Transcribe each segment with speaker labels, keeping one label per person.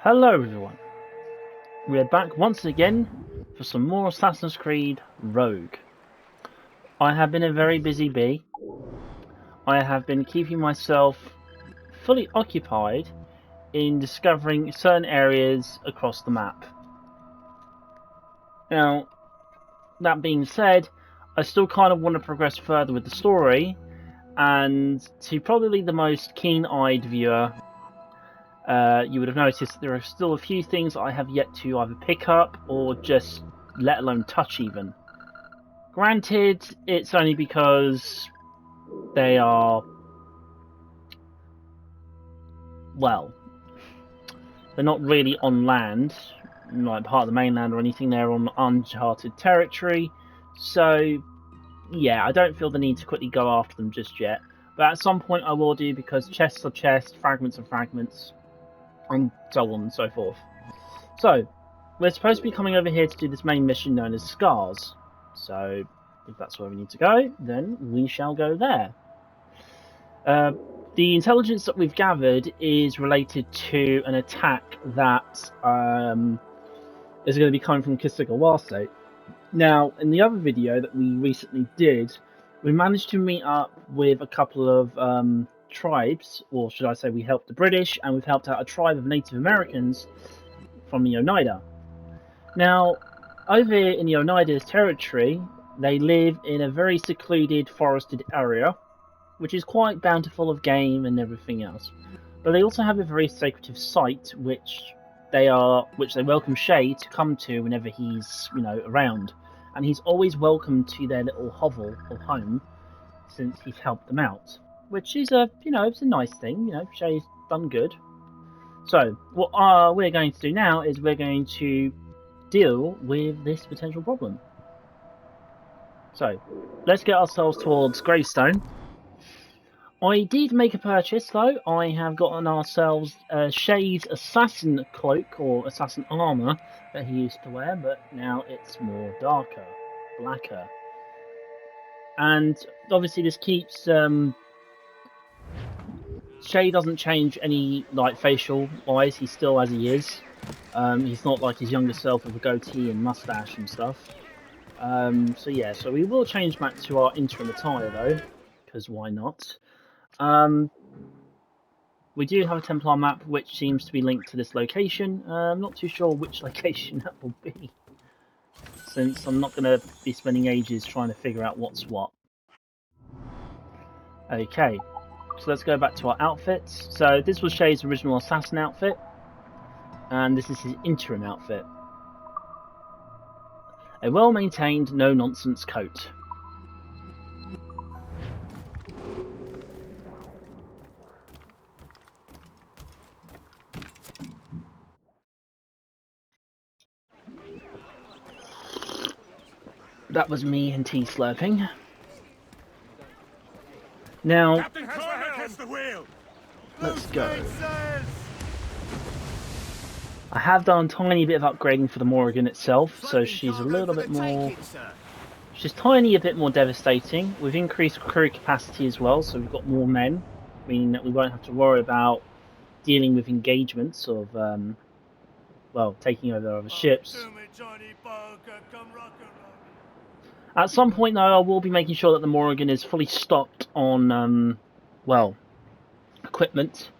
Speaker 1: Hello everyone, we are back once again for some more Assassin's Creed Rogue. I have been a very busy bee. I have been keeping myself fully occupied in discovering certain areas across the map. Now, that being said, I still kind of want to progress further with the story, and to probably the most keen-eyed viewer, you would have noticed that there are still a few things I have yet to either pick up or just let alone touch even. Granted, it's only because they are, well, they're not really on land, like part of the mainland or anything, they're on uncharted territory, so yeah, I don't feel the need to quickly go after them just yet. But at some point I will do, because chests are chests, fragments are fragments, and so on and so forth. So, we're supposed to be coming over here to do this main mission known as Scars. So, if that's where we need to go, then we shall go there. The intelligence that we've gathered is related to an attack that is going to be coming from Kesegowaase. Now, in the other video that we recently did, we managed to meet up with a couple of tribes, or should I say we helped the British, and we've helped out a tribe of Native Americans from the Oneida. Now, over in the Oneida's territory, they live in a very secluded, forested area, which is quite bountiful of game and everything else. But they also have a very secretive site, which they welcome Shay to come to whenever he's, around. And he's always welcome to their little hovel or home, since he's helped them out. Which is it's a nice thing. Shay's done good. So, what we're going to do now is we're going to deal with this potential problem. So, let's get ourselves towards Gravestone. I did make a purchase though. I have gotten ourselves Shay's assassin cloak, or assassin armour, that he used to wear, but now it's more darker, blacker. And obviously this keeps Shay doesn't change any facial wise, he's still as he is. He's not like his younger self with a goatee and mustache and stuff. So we will change back to our interim attire though, because why not? We do have a Templar map which seems to be linked to this location. I'm not too sure which location that will be, since I'm not going to be spending ages trying to figure out what's what. Okay, so let's go back to our outfits. So this was Shay's original assassin outfit, and this is his interim outfit. A well-maintained, no-nonsense coat. That was me and tea slurping. Now, let's go. I have done a tiny bit of upgrading for the Morrigan itself, so she's a little bit more... She's a bit more devastating. We've increased crew capacity as well, so we've got more men, meaning that we won't have to worry about dealing with engagements of, taking over other ships. At some point, though, I will be making sure that the Morrigan is fully stocked on, equipment.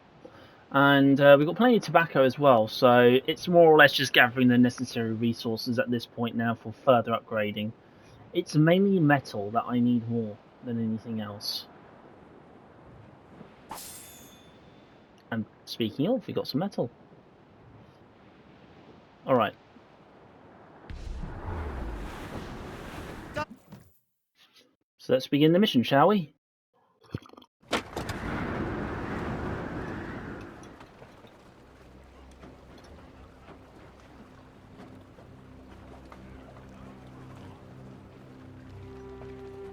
Speaker 1: And we've got plenty of tobacco as well, so it's more or less just gathering the necessary resources at this point now for further upgrading. It's mainly metal that I need more than anything else. And speaking of, we got some metal. Alright. So let's begin the mission, shall we?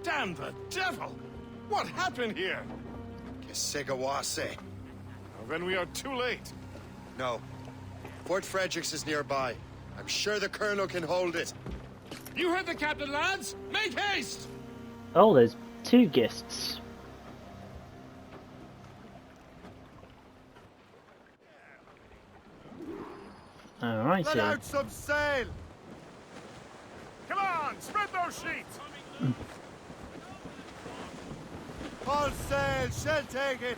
Speaker 2: Damn the devil! What happened here?
Speaker 3: Kesegowaase.
Speaker 2: Well, then we are too late.
Speaker 3: No. Fort Fredericks is nearby. I'm sure the Colonel can hold it.
Speaker 2: You heard the captain, lads! Make haste!
Speaker 1: Oh, there's two guests. Alright,
Speaker 3: Let out some sail!
Speaker 2: Come on, spread those sheets!
Speaker 3: All sail, shall take it!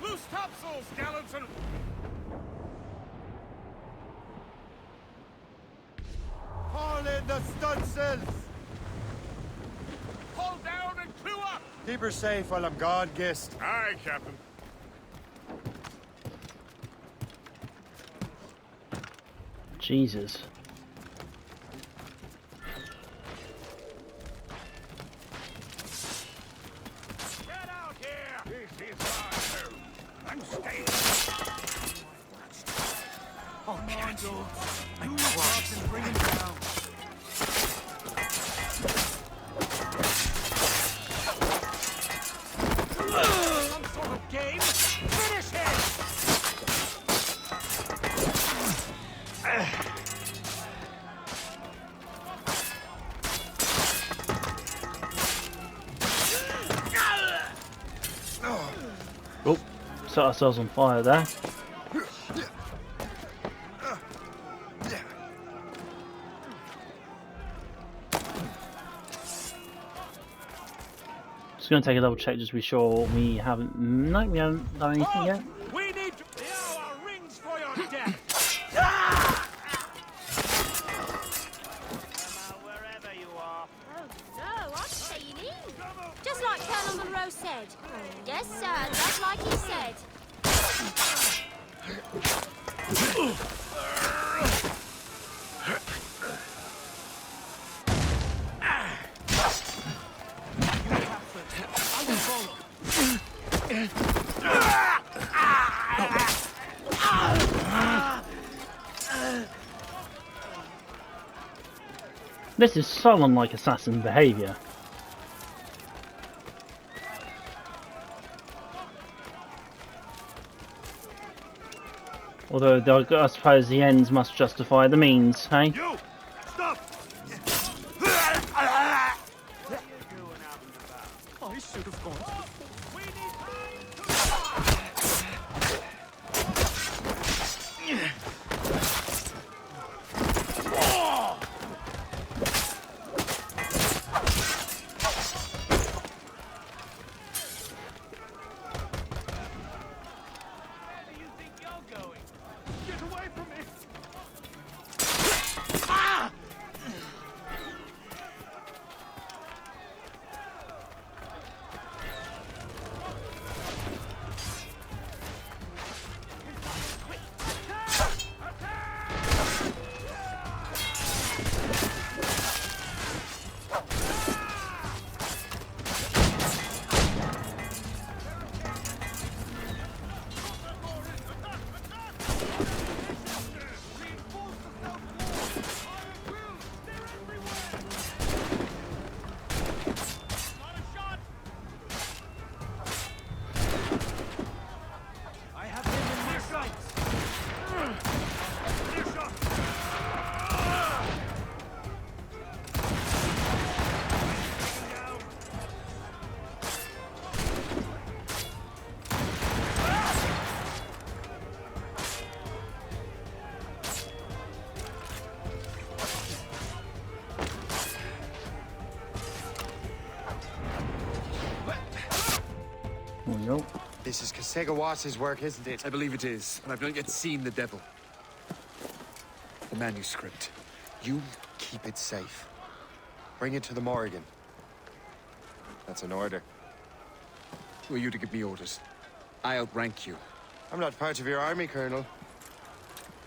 Speaker 2: Loose topsails, gallants and...
Speaker 3: Haul in the stunsails!
Speaker 2: Haul down and clew up!
Speaker 3: Keep her safe while I'm gone, Gist.
Speaker 2: Aye, Captain.
Speaker 1: Jesus.
Speaker 2: Get out here! This is our home. I'm staying.
Speaker 4: Oh, Monro. Do your job and bring him down.
Speaker 2: Some sort of game? Finish him!
Speaker 1: Oh, set ourselves on fire there. Just going to take a double check just to be sure we haven't... No, we haven't done anything yet.
Speaker 2: We need to... The hour rings for your death! Wherever you are.
Speaker 5: Oh no, I'm staying in. Just like Colonel Monro said. Yes, sir, just like he said.
Speaker 4: I will follow.
Speaker 1: This is so unlike assassin behaviour. Although, I suppose the ends must justify the means, hey?
Speaker 2: You! Stop!
Speaker 4: I should have gone.
Speaker 2: We need Where do you think you're going? Get away from me!
Speaker 4: I have him in their sights.
Speaker 1: There we go.
Speaker 3: This is Kesegawaase's work, isn't it?
Speaker 6: I believe it is, but I've not yet seen the devil. The manuscript.
Speaker 3: You keep it safe. Bring it to the Morrigan. That's an order.
Speaker 6: Who are you to give me orders? I outrank you.
Speaker 3: I'm not part of your army, Colonel.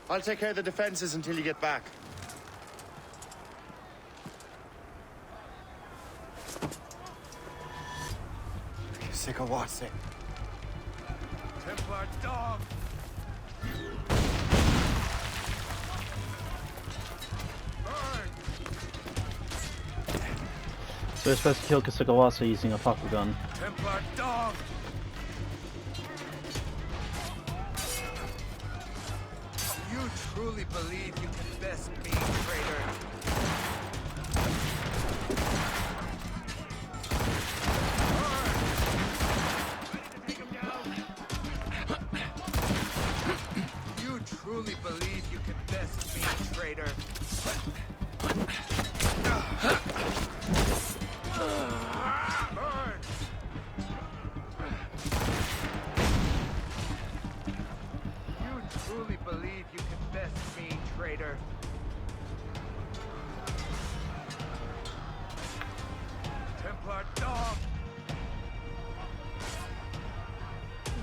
Speaker 3: I'll take care of the defenses until you get back. Kesegowaase.
Speaker 2: Templar dog!
Speaker 1: So we're supposed to kill Kesegowaase using a puckle gun.
Speaker 2: Templar dog!
Speaker 4: You truly believe you can best me, traitor? You truly believe you traitor. Burn. You truly believe you can best me, traitor? Templar dog!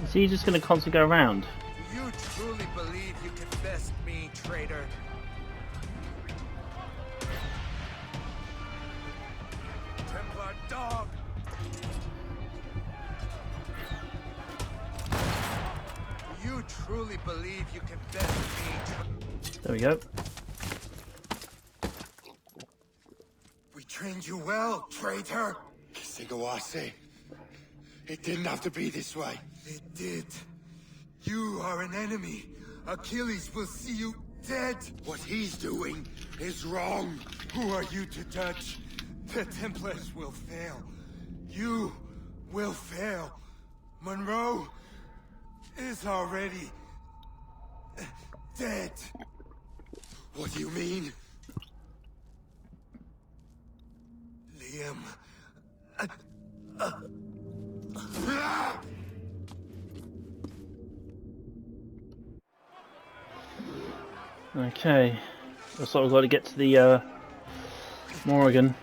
Speaker 1: Is he just going to constantly go around?
Speaker 4: Do you truly believe you can best me, traitor? Templar dog! Do you truly believe you can best me?
Speaker 1: There we go.
Speaker 3: We trained you well, traitor. Kesegowaase. It didn't have to be this way.
Speaker 4: It did. You are an enemy. Achilles will see you dead.
Speaker 3: What he's doing is wrong.
Speaker 4: Who are you to judge? The Templars will fail. You will fail. Monro is already dead.
Speaker 3: What do you mean?
Speaker 4: Liam.
Speaker 1: Okay. Looks like we've got to get to the Morrigan.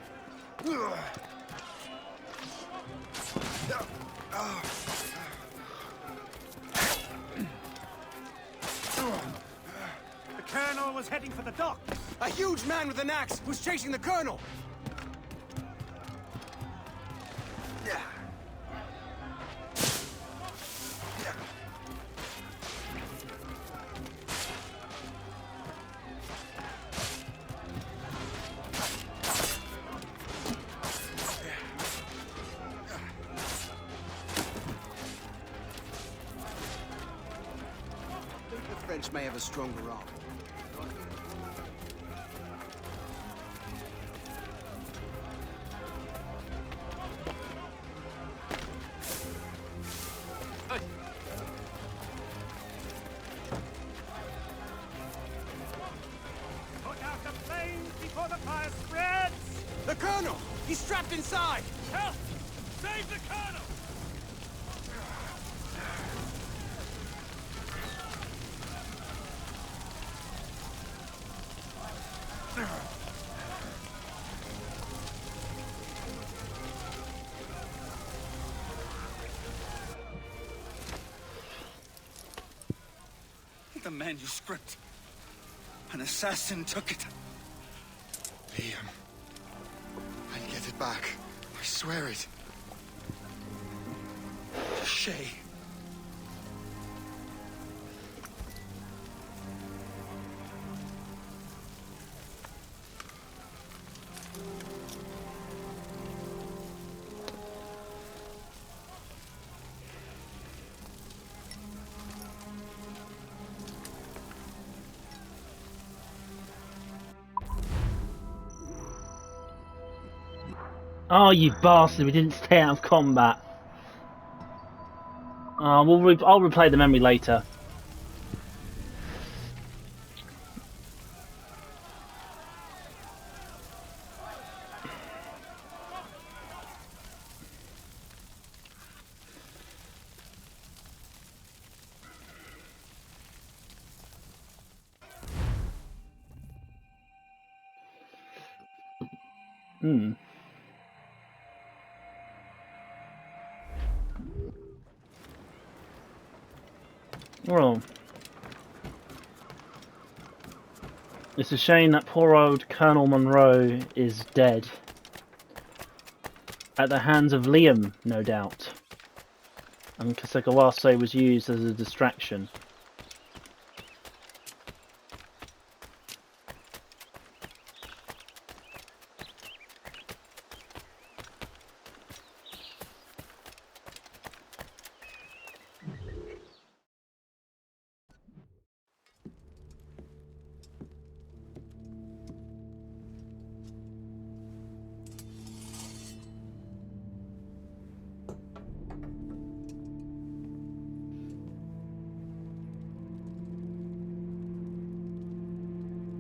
Speaker 7: The Colonel was heading for the dock.
Speaker 6: A huge man with an axe was chasing the Colonel. The French may have a stronger arm.
Speaker 7: Put out the flames before the fire spreads.
Speaker 6: The Colonel! He's trapped inside!
Speaker 7: Help! Save the Colonel!
Speaker 8: The manuscript. An assassin took it.
Speaker 3: Liam. I'll get it back. I swear it.
Speaker 8: Shay.
Speaker 1: Oh, you bastard! We didn't stay out of combat. I'll replay the memory later. Well, it's a shame that poor old Colonel Monro is dead. At the hands of Liam, no doubt. And Kesegowaase was used as a distraction.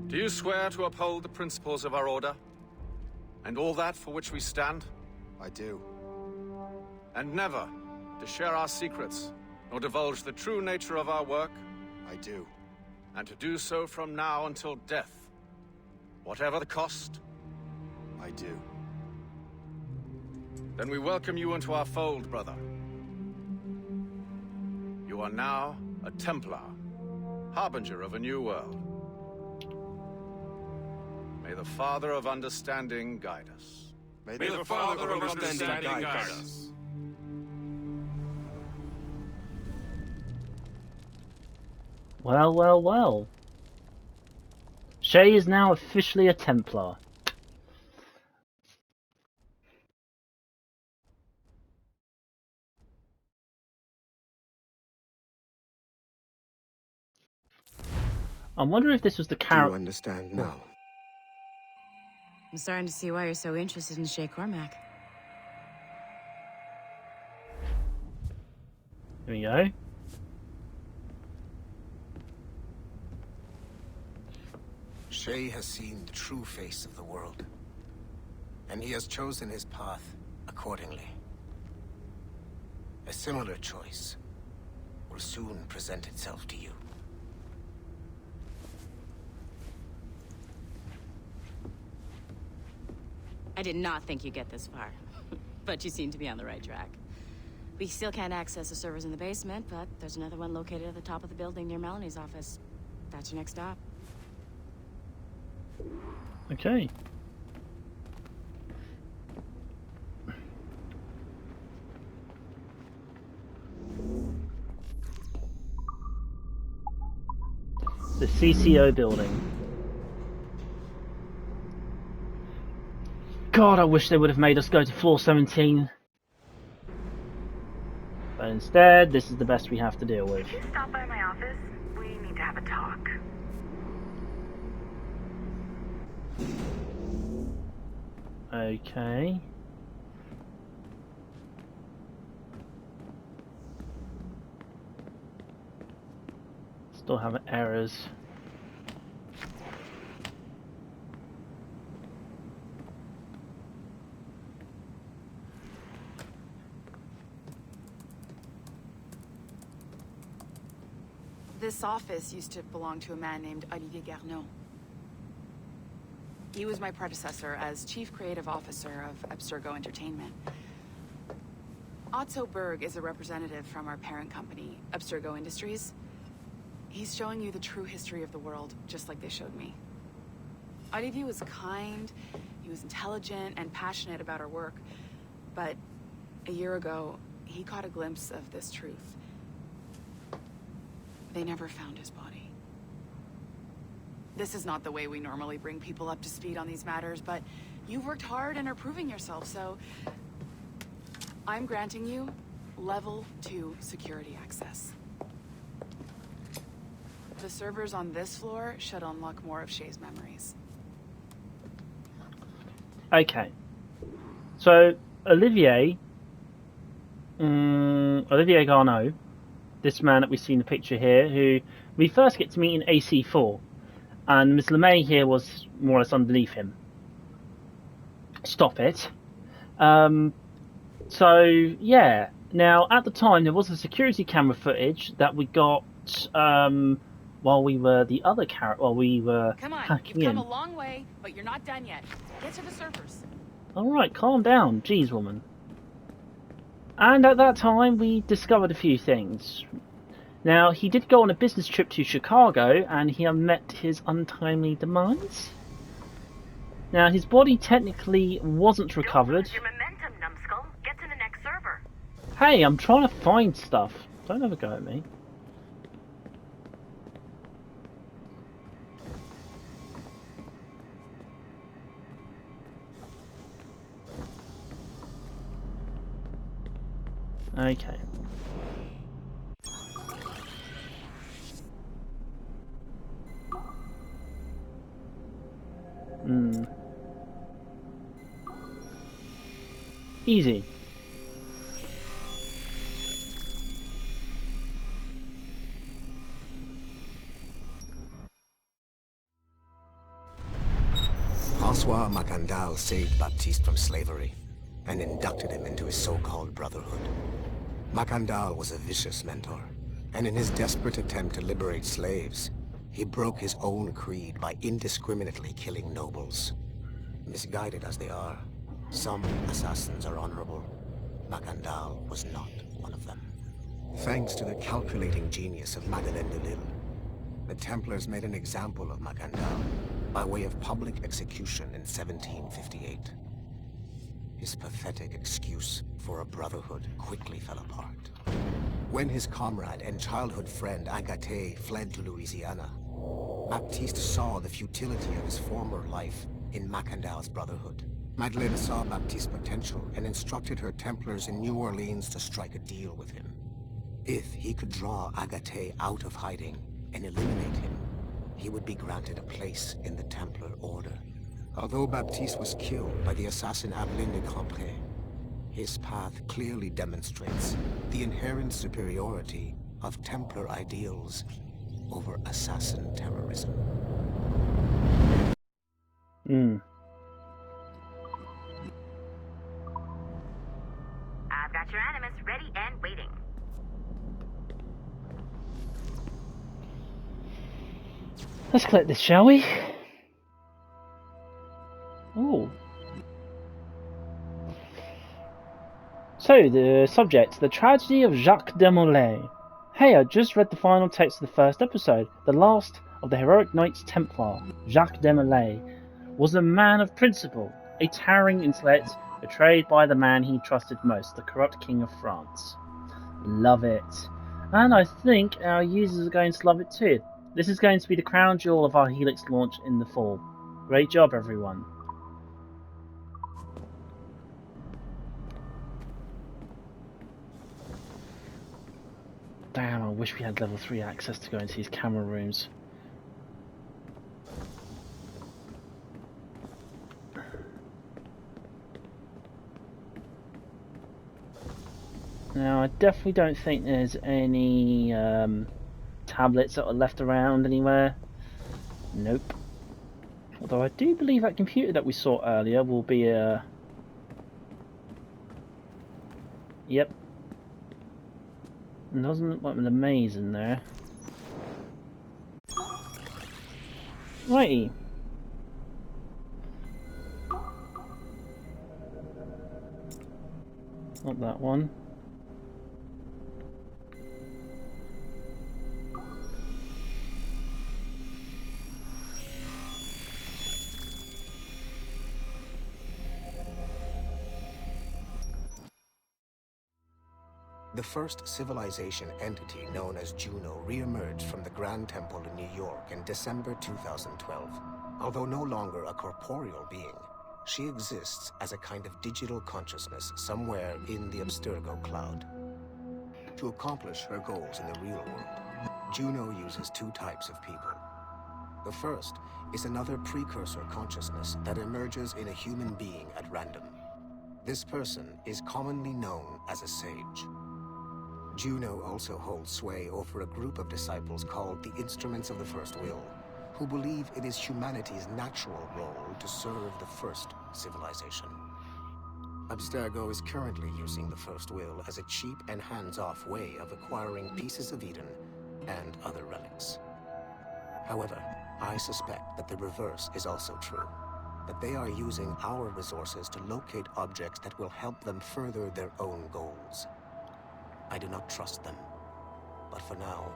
Speaker 9: Do you swear to uphold the principles of our order? And all that for which we stand?
Speaker 3: I do.
Speaker 9: And never to share our secrets, nor divulge the true nature of our work?
Speaker 3: I do.
Speaker 9: And to do so from now until death, whatever the cost?
Speaker 3: I do.
Speaker 9: Then we welcome you into our fold, brother. You are now a Templar, harbinger of a new world. May the Father of Understanding guide us.
Speaker 3: May
Speaker 2: the Father of Understanding guide us.
Speaker 1: Well, well, well. Shay is now officially a Templar. I wonder if this was the
Speaker 3: Do you
Speaker 1: character.
Speaker 3: understand now?
Speaker 10: I'm starting to see why you're so interested in Shay Cormac.
Speaker 1: Here we go.
Speaker 11: Shay has seen the true face of the world, and he has chosen his path accordingly. A similar choice will soon present itself to you.
Speaker 10: I did not think you'd get this far, but you seem to be on the right track. We still can't access the servers in the basement, but there's another one located at the top of the building near Melanie's office. That's your next stop.
Speaker 1: Okay. The CCO building. God, I wish they would have made us go to floor 17. But instead, this is the best we have to deal with.
Speaker 12: Could you stop by my office? We need to have a talk.
Speaker 1: Okay. Still having errors.
Speaker 12: This office used to belong to a man named Olivier Garneau. He was my predecessor as Chief Creative Officer of Abstergo Entertainment. Otto Berg is a representative from our parent company, Abstergo Industries. He's showing you the true history of the world, just like they showed me. Olivier was kind, he was intelligent and passionate about our work, but a year ago, he caught a glimpse of this truth. They never found his body. This is not the way we normally bring people up to speed on these matters, but you've worked hard and are proving yourself, so I'm granting you level 2 security access. The servers on this floor should unlock more of Shay's memories.
Speaker 1: Okay. So, Olivier Garneau, this man that we see in the picture here, who we first get to meet in AC4, and Ms. LeMay here was more or less underneath him. Stop it. So, yeah. Now, at the time, there was a security camera footage that we got while we were
Speaker 12: Come on,
Speaker 1: hacking
Speaker 12: you've
Speaker 1: in.
Speaker 12: come a long way, but you're not done yet. Get to the servers.
Speaker 1: Alright, calm down. Jeez, woman. And at that time, we discovered a few things. Now, he did go on a business trip to Chicago, and he met his untimely demise. Now, his body technically wasn't recovered.
Speaker 12: Don't lose your momentum, numbskull. Get to the next server.
Speaker 1: Hey, I'm trying to find stuff. Don't ever go at me. Okay. Easy.
Speaker 11: Francois Macandal saved Baptiste from slavery and inducted him into his so-called brotherhood. Macandal was a vicious mentor, and in his desperate attempt to liberate slaves, he broke his own creed by indiscriminately killing nobles. Misguided as they are, some assassins are honorable. Macandal was not one of them. Thanks to the calculating genius of Madeleine de Lille, the Templars made an example of Macandal by way of public execution in 1758. His pathetic excuse for a brotherhood quickly fell apart. When his comrade and childhood friend Agathe fled to Louisiana, Baptiste saw the futility of his former life in Macandal's brotherhood. Madeleine saw Baptiste's potential and instructed her Templars in New Orleans to strike a deal with him. If he could draw Agathe out of hiding and eliminate him, he would be granted a place in the Templar Order. Although Baptiste was killed by the assassin Abelin de Cambrai, his path clearly demonstrates the inherent superiority of Templar ideals over assassin terrorism.
Speaker 13: I've got your animus ready and waiting.
Speaker 1: Let's collect this, shall we? Oh. So, the subject, the tragedy of Jacques de Molay. Hey, I just read the final text of the first episode. The last of the heroic Knights Templar, Jacques de Molay, was a man of principle, a towering intellect, betrayed by the man he trusted most, the corrupt King of France. Love it. And I think our users are going to love it too. This is going to be the crown jewel of our Helix launch in the fall. Great job, everyone. Damn, I wish we had level 3 access to go into these camera rooms. Now, I definitely don't think there's any tablets that are left around anywhere. Nope. Although I do believe that computer that we saw earlier will be a... Yep. It doesn't look like there's a maze in there. Righty. Not that one.
Speaker 11: The first civilization entity known as Juno re-emerged from the Grand Temple in New York in December 2012. Although no longer a corporeal being, she exists as a kind of digital consciousness somewhere in the Abstergo cloud. To accomplish her goals in the real world, Juno uses two types of people. The first is another precursor consciousness that emerges in a human being at random. This person is commonly known as a sage. Juno also holds sway over a group of disciples called the Instruments of the First Will, who believe it is humanity's natural role to serve the first civilization. Abstergo is currently using the First Will as a cheap and hands-off way of acquiring pieces of Eden and other relics. However, I suspect that the reverse is also true, that they are using our resources to locate objects that will help them further their own goals. I do not trust them, but for now,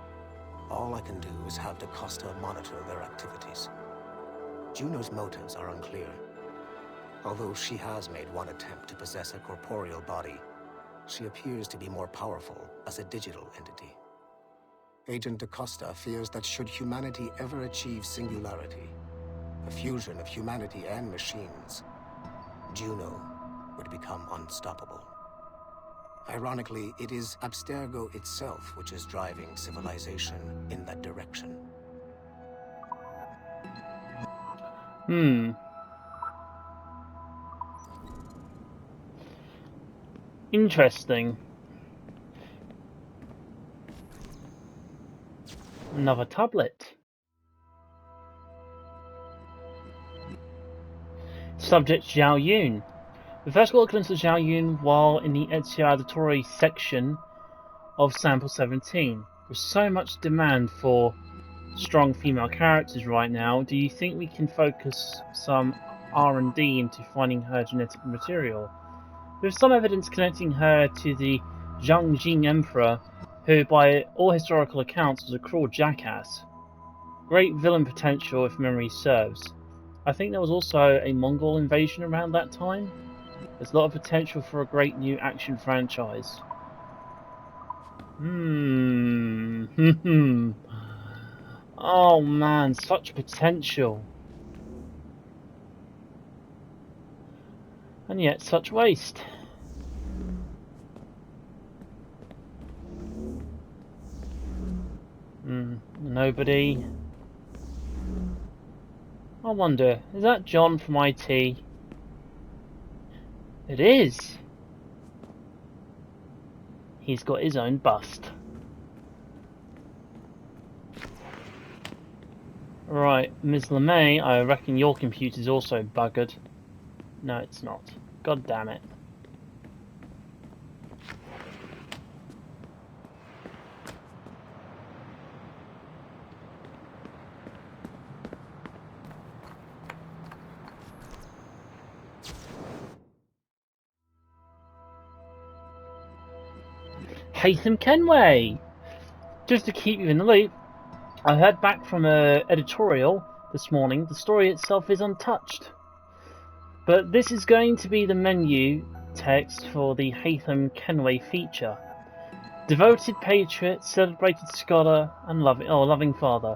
Speaker 11: all I can do is have DaCosta monitor their activities. Juno's motives are unclear. Although she has made one attempt to possess a corporeal body, she appears to be more powerful as a digital entity. Agent DaCosta fears that should humanity ever achieve singularity, a fusion of humanity and machines, Juno would become unstoppable. Ironically, it is Abstergo itself which is driving civilization in that direction.
Speaker 1: Interesting. Another tablet. Subject Zhao Yun. We first got a glimpse of Zhao Yun while in the Ezio Auditory section of Sample 17. With so much demand for strong female characters right now, do you think we can focus some R&D into finding her genetic material? With some evidence connecting her to the Zhang Emperor, who by all historical accounts was a cruel jackass. Great villain potential if memory serves. I think there was also a Mongol invasion around that time. There's a lot of potential for a great new action franchise. Oh man, such potential. And yet such waste. Nobody. I wonder, is that John from IT? It is. He's got his own bust. Right, Ms. LeMay, I reckon your computer's also buggered. No, it's not. God damn it. Haytham Kenway! Just to keep you in the loop, I heard back from an editorial this morning. The story itself is untouched. But this is going to be the menu text for the Haytham Kenway feature. Devoted patriot, celebrated scholar, and loving father.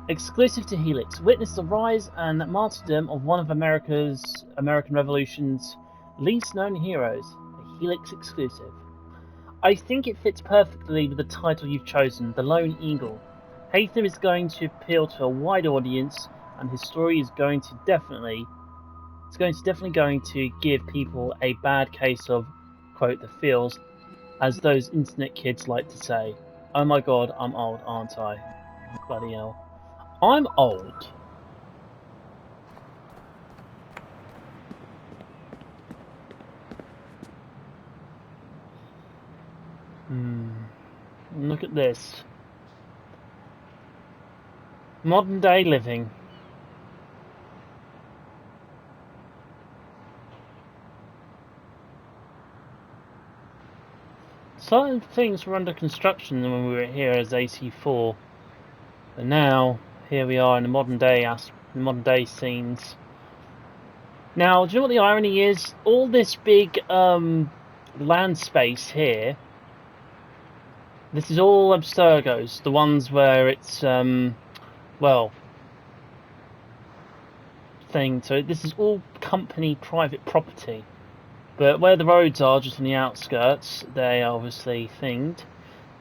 Speaker 1: Exclusive to Helix. Witness the rise and martyrdom of one of American Revolution's least known heroes. A Helix exclusive. I think it fits perfectly with the title you've chosen, The Lone Eagle. Haytham is going to appeal to a wide audience, and his story is going to definitely give people a bad case of, quote, the feels, as those internet kids like to say. Oh my god, I'm old, aren't I? Bloody hell. I'm old. Look at this. Modern day living. Certain things were under construction when we were here as AC4, but now here we are in the modern day scenes. Now, do you know what the irony is? All this big land space here. This is all Abstergo's, the ones where it's so this is all company private property. But where the roads are, just on the outskirts, they are obviously thinged.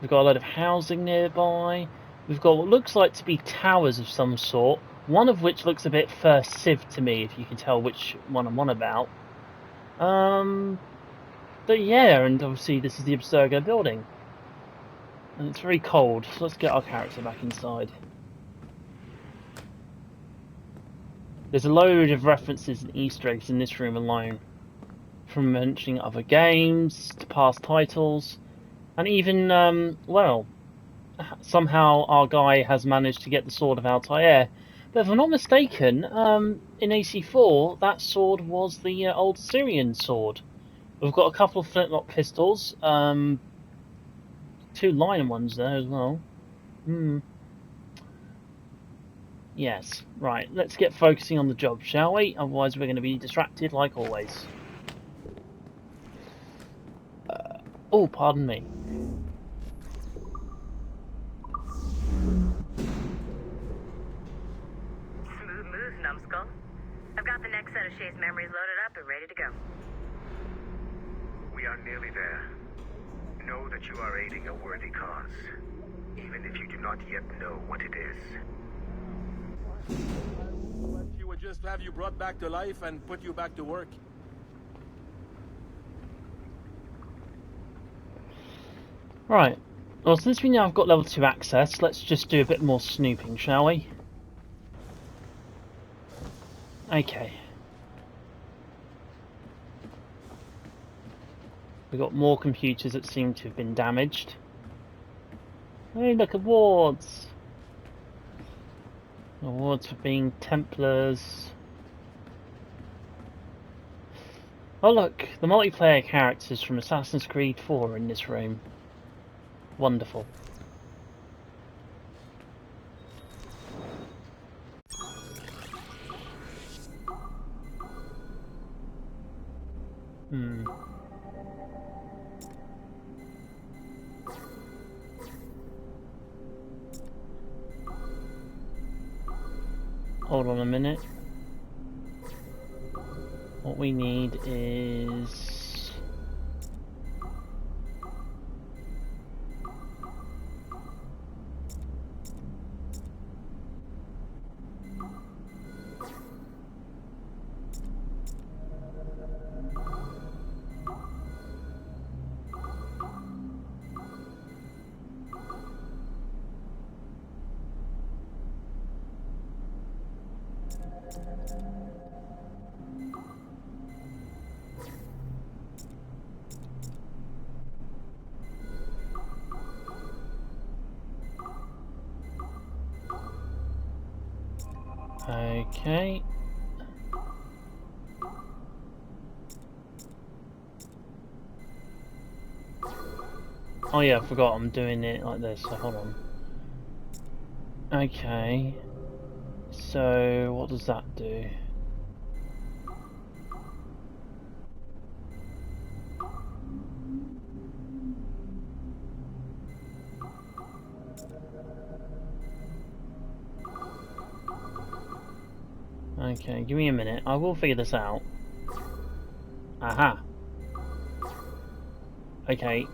Speaker 1: We've got a lot of housing nearby. We've got what looks like to be towers of some sort, one of which looks a bit First Civ to me, if you can tell which one I'm on about. But yeah, and obviously this is the Abstergo building. And it's very cold, so let's get our character back inside. There's a load of references and Easter eggs in this room alone. From mentioning other games, to past titles, and even, somehow our guy has managed to get the Sword of Altair. But if I'm not mistaken, in AC4, that sword was the old Syrian sword. We've got a couple of flintlock pistols, 2 line ones there as well. Yes, right, let's get focusing on the job, shall we? Otherwise we're going to be distracted like always. Oh, pardon me.
Speaker 13: Smooth moves, numbskull. I've got the next set of Shay's memories loaded up and ready to go.
Speaker 14: We are nearly there. Know that you are aiding a worthy cause, even if you do not yet know what it is.
Speaker 2: She would just have you brought back to life and put you back to work.
Speaker 1: Right, well since we now have got level 2 access, let's just do a bit more snooping, shall we? Okay. We've got more computers that seem to have been damaged. Hey, look, awards! Awards for being Templars. Oh look, the multiplayer characters from Assassin's Creed 4 are in this room. Wonderful. Hold on a minute. What we need is... Okay. Oh yeah, I forgot I'm doing it like this, so hold on. Okay. So, what does that do? Okay, give me a minute. I will figure this out. Aha. Okay.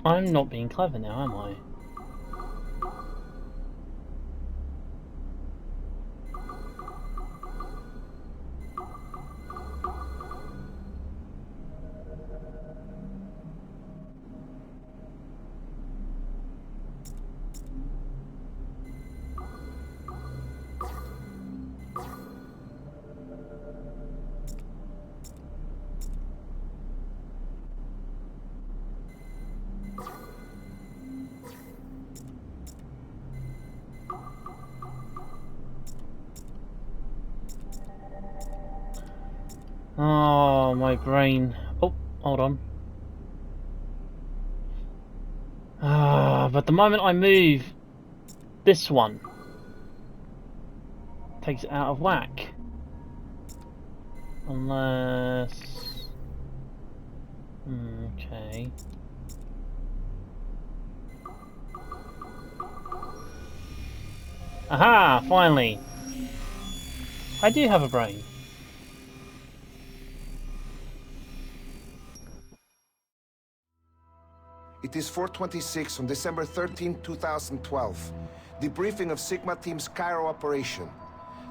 Speaker 1: I'm not being clever now, am I? Oh, my brain. Oh, hold on. But the moment I move this one, takes it out of whack. Unless... okay. Aha! Finally! I do have a brain.
Speaker 15: It is 4:26 on December 13, 2012. Debriefing of Sigma Team's Cairo operation.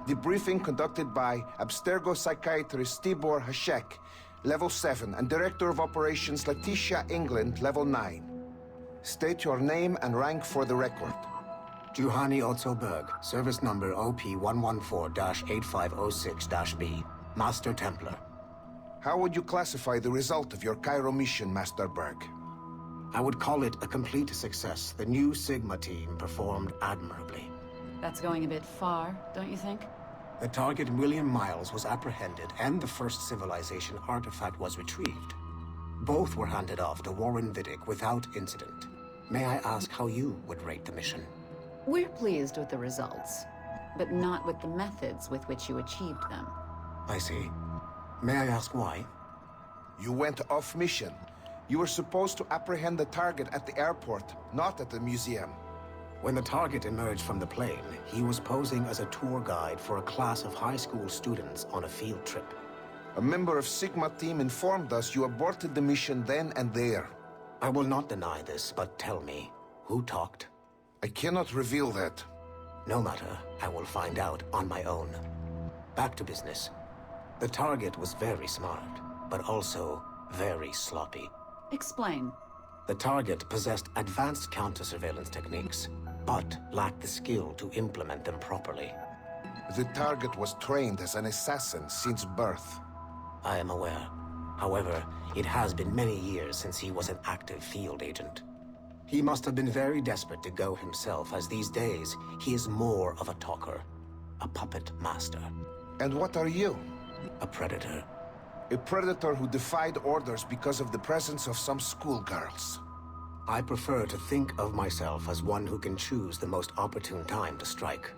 Speaker 15: Debriefing conducted by Abstergo psychiatrist Tibor Hashek, Level 7, and Director of Operations Letitia England, Level 9. State your name and rank for the record.
Speaker 11: Juhani Otto Berg, service number OP-114-8506-B, Master Templar.
Speaker 15: How would you classify the result of your Cairo mission, Master Berg?
Speaker 11: I would call it a complete success. The new Sigma team performed admirably.
Speaker 10: That's going a bit far, don't you think?
Speaker 11: The target, William Miles, was apprehended, and the first civilization artifact was retrieved. Both were handed off to Warren Vidic without incident. May I ask how you would rate the mission?
Speaker 10: We're pleased with the results, but not with the methods with which you achieved them.
Speaker 11: I see. May I ask why?
Speaker 15: You went off mission. You were supposed to apprehend the target at the airport, not at the museum.
Speaker 11: When the target emerged from the plane, he was posing as a tour guide for a class of high school students on a field trip.
Speaker 15: A member of Sigma team informed us you aborted the mission then and there.
Speaker 11: I will not deny this, but tell me, who talked?
Speaker 15: I cannot reveal that.
Speaker 11: No matter, I will find out on my own. Back to business. The target was very smart, but also very sloppy.
Speaker 12: Explain.
Speaker 11: The target possessed advanced counter-surveillance techniques, but lacked the skill to implement them properly.
Speaker 15: The target was trained as an assassin since birth.
Speaker 11: I am aware. However, it has been many years since he was an active field agent. He must have been very desperate to go himself, as these days, he is more of a talker. A puppet master.
Speaker 15: And what are you?
Speaker 11: A predator.
Speaker 15: A predator who defied orders because of the presence of some schoolgirls.
Speaker 11: I prefer to think of myself as one who can choose the most opportune time to strike.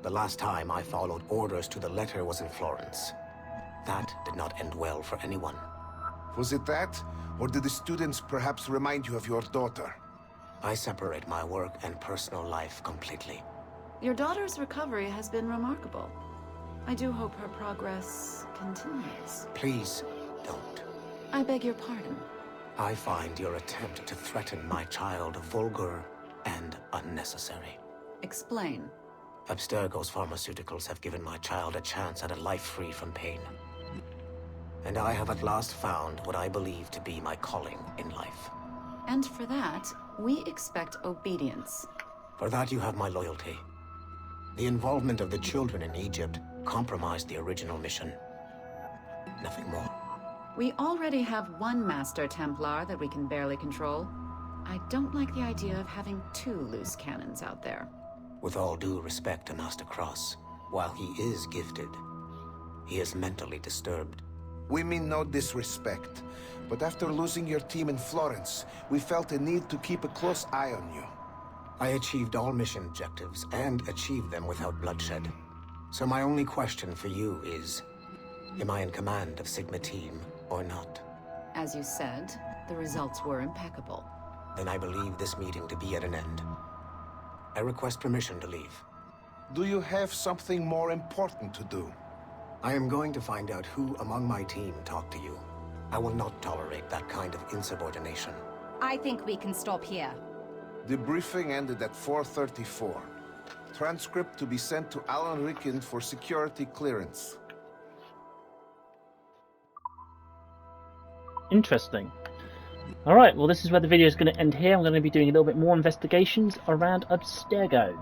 Speaker 11: The last time I followed orders to the letter was in Florence. That did not end well for anyone.
Speaker 15: Was it that? Or did the students perhaps remind you of your daughter?
Speaker 11: I separate my work and personal life completely.
Speaker 12: Your daughter's recovery has been remarkable. I do hope her progress continues.
Speaker 11: Please, don't.
Speaker 12: I beg your pardon.
Speaker 11: I find your attempt to threaten my child vulgar and unnecessary.
Speaker 12: Explain.
Speaker 11: Abstergo's pharmaceuticals have given my child a chance at a life free from pain. And I have at last found what I believe to be my calling in life.
Speaker 12: And for that, we expect obedience.
Speaker 11: For that you have my loyalty. The involvement of the children in Egypt compromised the original mission. Nothing more.
Speaker 12: We already have one Master Templar that we can barely control. I don't like the idea of having two loose cannons out there.
Speaker 11: With all due respect to Master Cross, while he is gifted, he is mentally disturbed.
Speaker 15: We mean no disrespect, but after losing your team in Florence, we felt a need to keep a close eye on you.
Speaker 11: I achieved all mission objectives, and achieved them without bloodshed. So my only question for you is, am I in command of Sigma team or not?
Speaker 12: As you said, the results were impeccable.
Speaker 11: Then I believe this meeting to be at an end. I request permission to leave.
Speaker 15: Do you have something more important to do?
Speaker 11: I am going to find out who among my team talked to you. I will not tolerate that kind of insubordination.
Speaker 16: I think we can stop here.
Speaker 15: The briefing ended at 4:34. Transcript to be sent to Alan Ricken for security clearance.
Speaker 1: Interesting. Alright, well this is where the video is going to end here. I'm going to be doing a little bit more investigations around Abstergo.